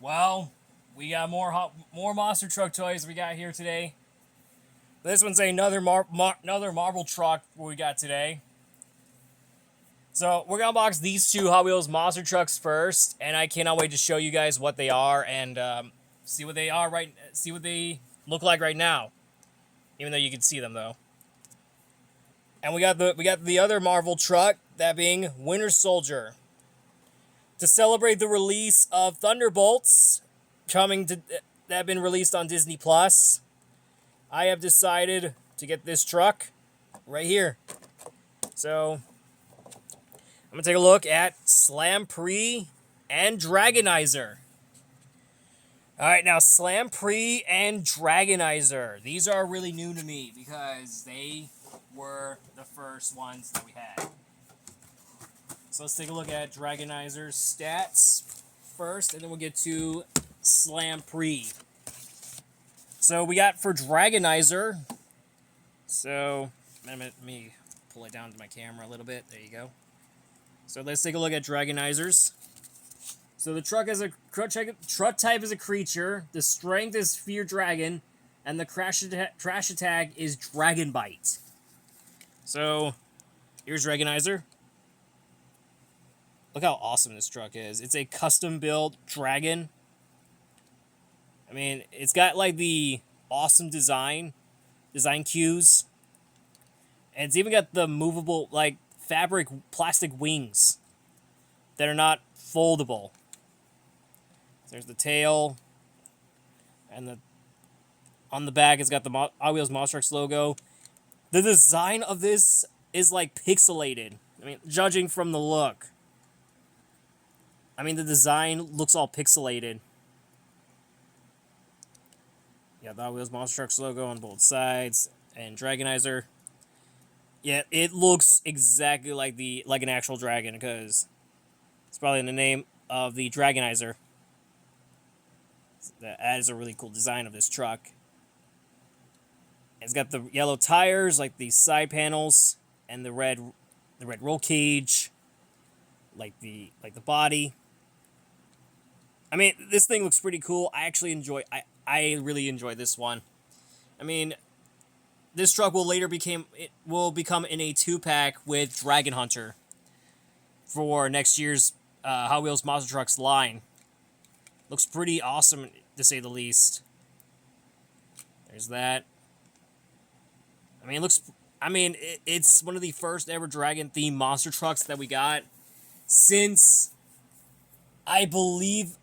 Well, we got more monster truck toys we got here today. This one's another another marble truck we got today. So we're gonna unbox these two Hot Wheels monster trucks first, and I cannot wait to show you guys what they are and see what they look like right now. Even though you can see them though. And we got the other Marvel truck, that being Winter Soldier. To celebrate the release of Thunderbolts that have been released on Disney Plus, I have decided to get this truck right here. So I'm gonna take a look at Slampree and Dragonizer. All right, now Slampree and Dragonizer. These are really new to me because they were the first ones that we had. So let's take a look at Dragonizer's stats first, and then we'll get to Slampree. So we got for Dragonizer. So let me pull it down to my camera a little bit. There you go. So let's take a look at Dragonizers. So the truck type is a creature. The strength is Fear Dragon, and the crash attack is Dragon Bite. So here's Dragonizer. Look how awesome this truck is. It's a custom-built dragon. I mean, it's got, like, the awesome design cues. And it's even got the movable, like, plastic wings that are not foldable. There's the tail. And on the back, it's got the Hot Wheels Monster Trucks logo. The design of this is, like, pixelated. I mean, judging from the look. I mean, the design looks all pixelated. Yeah, the Hot Wheels Monster Trucks logo on both sides, and Dragonizer. Yeah, it looks exactly like an actual dragon, because it's probably in the name of the Dragonizer. That is a really cool design of this truck. It's got the yellow tires, like the side panels, and the red roll cage, like the body. I mean, this thing looks pretty cool. I really enjoy this one. I mean, this truck will become in a 2-pack with Dragon Hunter for next year's Hot Wheels Monster Trucks line. Looks pretty awesome, to say the least. There's that. I mean, it's one of the first ever dragon-themed monster trucks that we got since, I believe,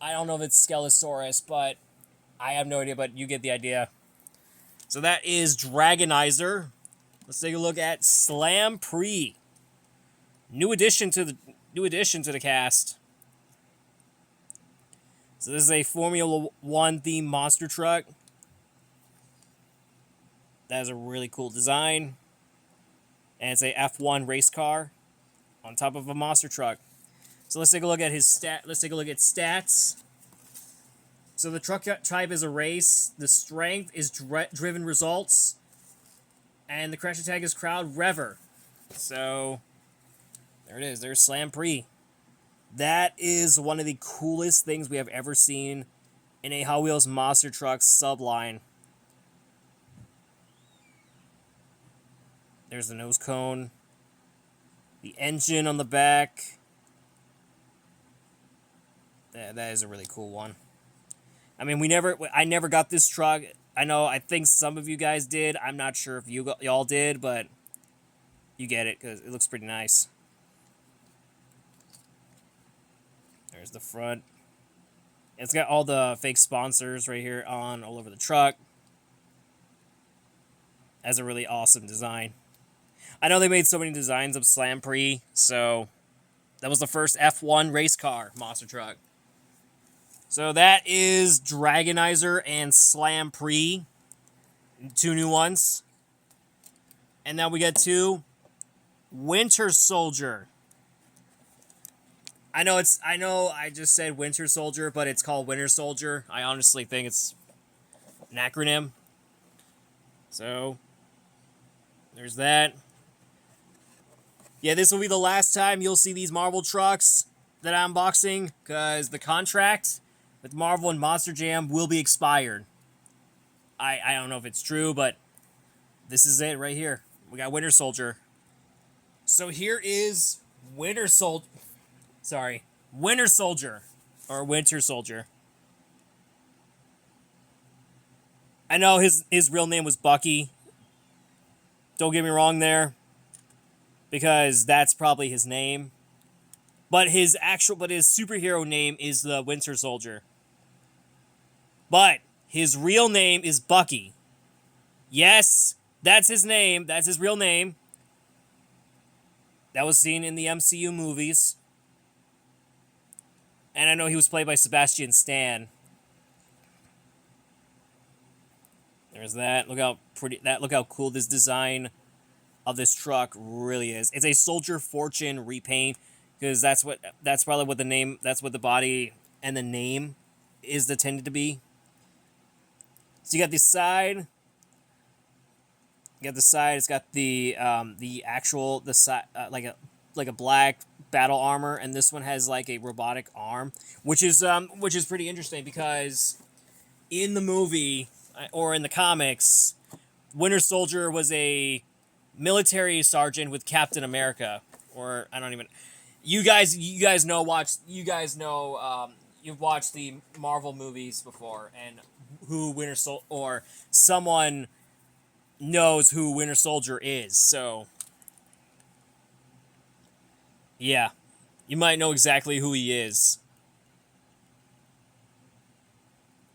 I don't know if it's Skelosaurus, but I have no idea, but you get the idea. So that is Dragonizer. Let's take a look at Slampree. New addition to the cast. So this is a Formula 1 themed monster truck. That is a really cool design. And it's a F1 race car on top of a monster truck. So let's take a look at stats. So the truck type is a race. The strength is driven results. And the crash attack is crowd rever. So there it is. There's Slampree. That is one of the coolest things we have ever seen in a Hot Wheels Monster Trucks subline. There's the nose cone. The engine on the back. That is a really cool one. I mean, I never got this truck. I think some of you guys did. I'm not sure if y'all did, but you get it, because it looks pretty nice. There's the front. It's got all the fake sponsors right here all over the truck. That's a really awesome design. I know they made so many designs of Slampree, so that was the first F1 race car monster truck. So that is Dragonizer and Slampree. 2 new ones. And now we get to Winter Soldier. I know I just said Winter Soldier, but it's called Winter Soldier. I honestly think it's an acronym. So there's that. Yeah, this will be the last time you'll see these Marvel trucks that I'm unboxing, because the contract with Marvel and Monster Jam will be expired. I don't know if it's true, but this is it right here. We got Winter Soldier. So here is Winter Soldier. Sorry, Winter Soldier. Or Winter Soldier. I know his real name was Bucky. Don't get me wrong there. Because that's probably his name. But his superhero name is the Winter Soldier. But his real name is Bucky. Yes, that's his name. That's his real name. That was seen in the MCU movies. And I know he was played by Sebastian Stan. There's that. Look how cool this design of this truck really is. It's a Soldier Fortune repaint, because that's probably what the body and the name is intended to be. So you got the side. It's got the side like a black battle armor, and this one has like a robotic arm, which is pretty interesting because in the movie or in the comics, Winter Soldier was a military sergeant with Captain America, or I don't even. You guys know you've watched the Marvel movies before, and who Winter Soldier or someone knows who Winter Soldier is. So yeah, you might know exactly who he is.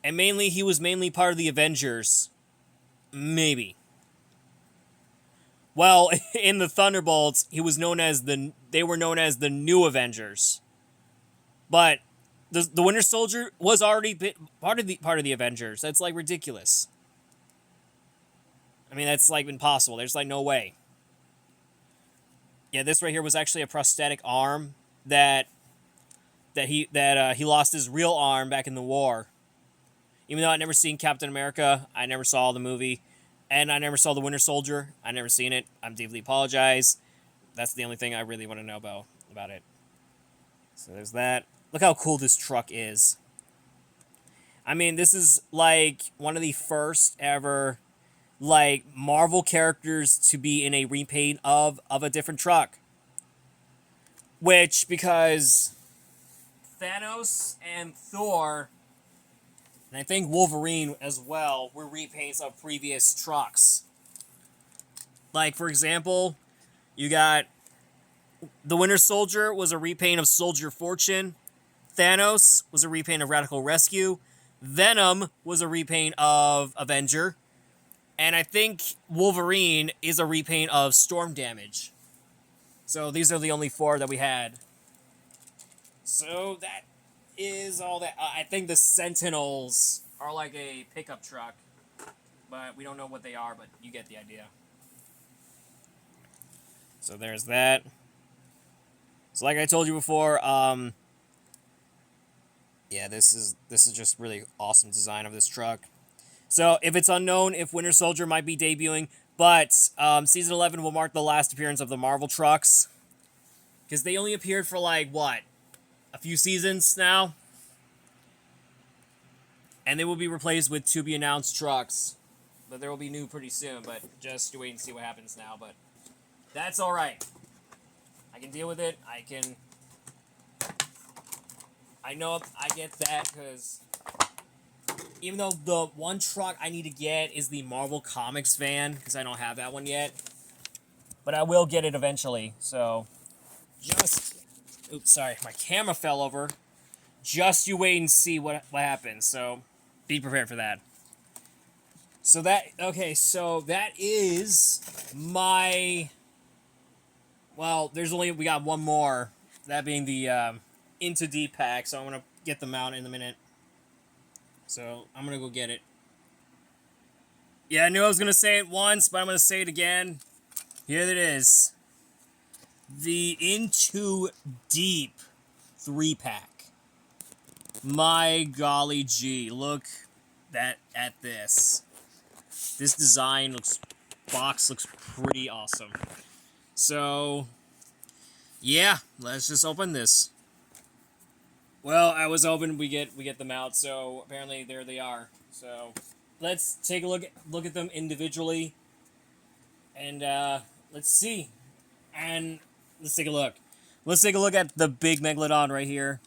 And he was mainly part of the Avengers. Maybe. Well, in the Thunderbolts, they were known as the New Avengers. But the Winter Soldier was already part of the Avengers. That's like ridiculous. I mean, that's like impossible. There's like no way. Yeah, this right here was actually a prosthetic arm that he lost his real arm back in the war. Even though I'd never seen Captain America, I never saw the movie, and I never saw the Winter Soldier. I never seen it. I'm deeply apologize. That's the only thing I really want to know about it. So there's that. Look how cool this truck is. I mean, this is like one of the first ever like Marvel characters to be in a repaint of a different truck. Which, because Thanos and Thor, and I think Wolverine as well, were repaints of previous trucks. Like, for example, you got the Winter Soldier was a repaint of Soldier Fortune. Thanos was a repaint of Radical Rescue. Venom was a repaint of Avenger. And I think Wolverine is a repaint of Storm Damage. So these are the only four that we had. So that is all that. I think the Sentinels are like a pickup truck. But we don't know what they are, but you get the idea. So there's that. So like I told you before, yeah, this is just really awesome design of this truck. So if it's unknown if Winter Soldier might be debuting, but Season 11 will mark the last appearance of the Marvel trucks. Because they only appeared for like, what, a few seasons now? And they will be replaced with to-be-announced trucks. But there will be new pretty soon, but just wait and see what happens now. But that's alright. I can deal with it. I know I get that, because even though the one truck I need to get is the Marvel Comics van, because I don't have that one yet. But I will get it eventually, so oops, sorry, my camera fell over. Just you wait and see what happens, so be prepared for that. So that is my, well, we got one more, that being the Into Deep pack, so I'm going to get them out in a minute. So I'm going to go get it. Yeah, I knew I was going to say it once, but I'm going to say it again. Here it is. The Into Deep 3-pack. My golly gee, look at this. This box looks pretty awesome. So, yeah, let's just open this. Well, I was hoping we get them out, so apparently there they are. So let's take a look at them individually, and let's see. And let's take a look. Let's take a look at the big Megalodon right here.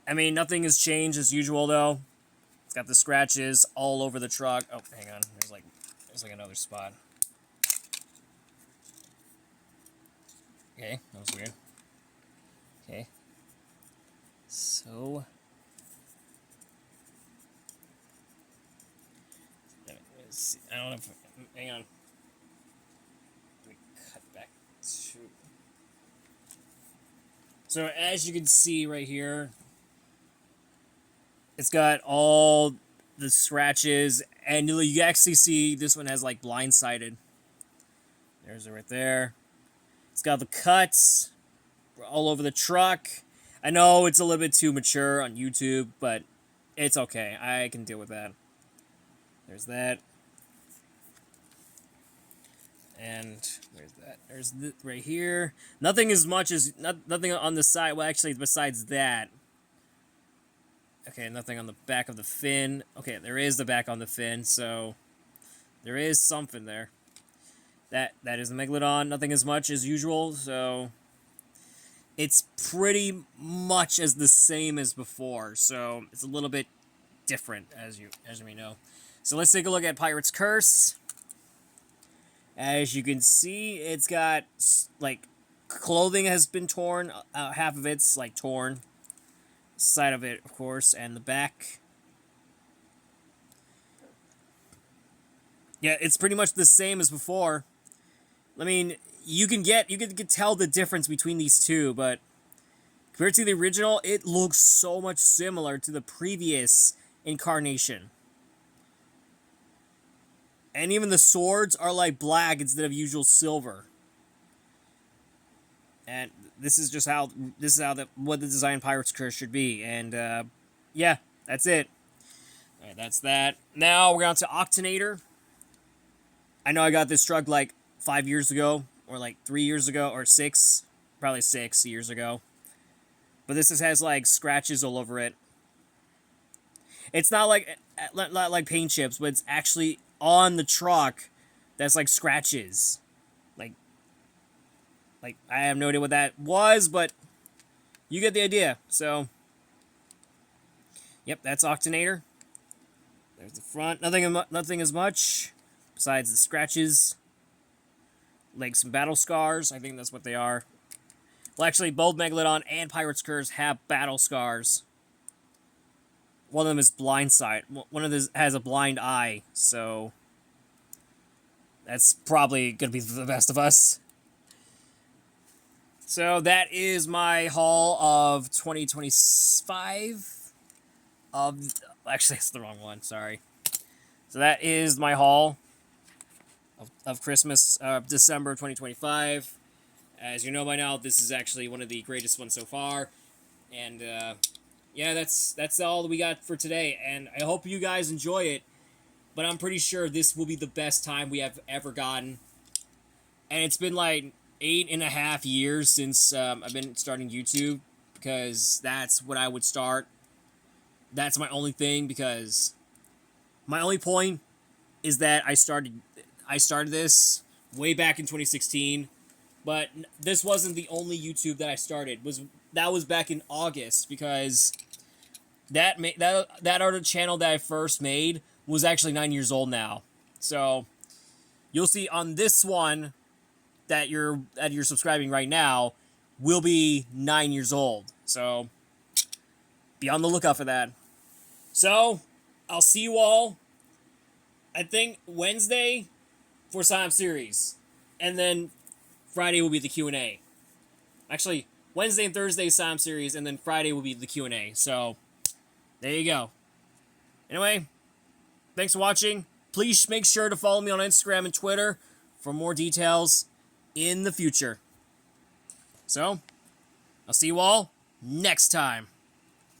I mean, nothing has changed as usual, though. It's got the scratches all over the truck. Oh, hang on. There's like another spot. Okay, that was weird. Okay. So... I don't know if... Hang on. Let me cut back to... So, as you can see right here, it's got all the scratches, and you actually see this one has, like, blindsided. There's it right there. It's got the cuts all over the truck. I know it's a little bit too mature on YouTube, but it's okay. I can deal with that. There's that. And where's that? There's right here. Nothing as much as nothing on the side. Well, actually, besides that. Okay, nothing on the back of the fin. Okay, there is the back on the fin, so there is something there. That is the Megalodon. Nothing as much as usual, so it's pretty much as the same as before. So it's a little bit different, as you may know. So let's take a look at Pirate's Curse. As you can see, it's got, like, clothing has been torn. Half of it's, like, torn. Side of it, of course, and the back. Yeah, it's pretty much the same as before. I mean, you can tell the difference between these two, but compared to the original, it looks so much similar to the previous incarnation. And even the swords are like black instead of usual silver. And this is just how what the design Pirate's Curse should be. And yeah, that's it. All right, that's that. Now we're on to Octonator. I know I got this truck like 5 years ago, or like 3 years ago, or 6, probably 6 years ago. But this has like scratches all over it. It's not like paint chips, but it's actually on the truck that's like scratches. Like I have no idea what that was, but you get the idea. So, yep, that's Octonator. There's the front. Nothing as much besides the scratches. Like some battle scars. I think that's what they are. Well, actually, both Megalodon and Pirate's Curse have battle scars. One of them is blindside. One of them has a blind eye, so that's probably gonna be the best of us. So that is my haul of 2025. Actually, it's the wrong one. Sorry. So that is my haul of Christmas, December 2025. As you know by now, this is actually one of the greatest ones so far. And yeah, that's all that we got for today. And I hope you guys enjoy it. But I'm pretty sure this will be the best time we have ever gotten. And it's been like 8.5 years since I've been starting YouTube, because that's when I would start. That's my only thing, because my only point is that I started this way back in 2016, but this wasn't the only YouTube that I started. That was back in August, because that other channel that I first made was actually 9 years old now. So you'll see on this one that you're subscribing right now will be 9 years old. So be on the lookout for that. So I'll see you all, I think, Wednesday for Sam Series. And then Friday will be the Q&A. Actually, Wednesday and Thursday Sam Series, and then Friday will be the Q&A. So there you go. Anyway, thanks for watching. Please make sure to follow me on Instagram and Twitter for more details in the future. So, I'll see you all next time.